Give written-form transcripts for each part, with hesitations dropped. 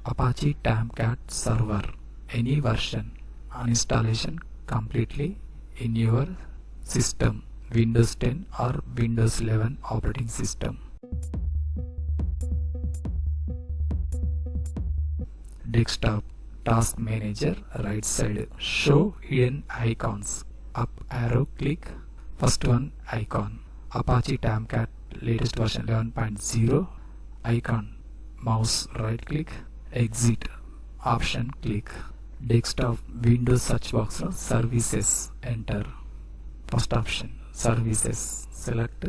Apache Tomcat Server, any version, uninstallation completely in your system, Windows 10 or Windows 11 operating system. Desktop Task Manager, right side, show hidden icons, up arrow click, first one icon, Apache Tomcat latest version 11.0 icon, mouse right click, exit option click. Desktop Windows search box, services, enter. First option, services, select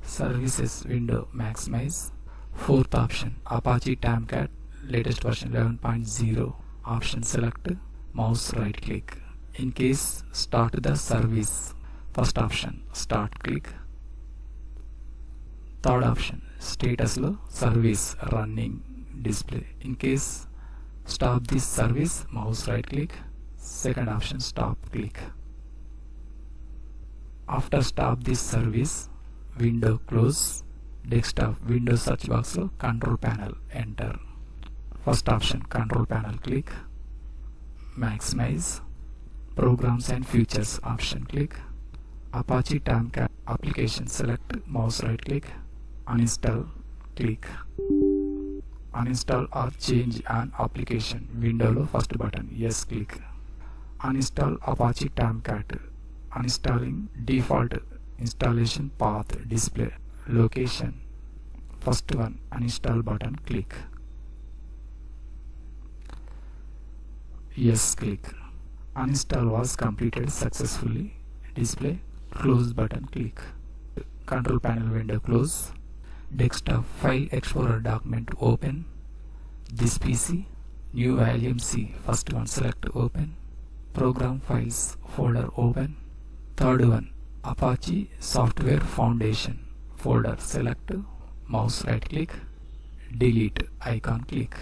services window, maximize. Fourth option, Apache Tomcat latest version 11.0 option, select, mouse right click. In case start the service, first option, start click. Third option, status lo service running display. In case stop this service, mouse right click. Second option, stop click. After stop this service, window close. Desktop Windows search box lo control panel, enter. First option, control panel click, maximize. Programs and features option click. Apache Tomcat application, select, mouse right click, uninstall click. Uninstall or change an application window lo first button, yes click. Uninstall Apache Tomcat, uninstalling default installation path, display location, first one, uninstall button, click, yes click. Uninstall was completed successfully, display close button, click. Control panel window close. Desktop File Explorer document open. This PC, new volume C, first one, select, open. Program files folder open. Third one, Apache Software Foundation folder, select, mouse right click, delete icon click.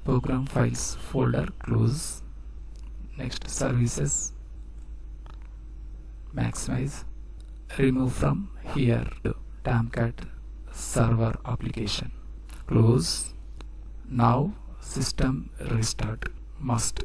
Program files folder close. Next, services, maximize. Remove from here Tomcat server application, close. Now system restart must.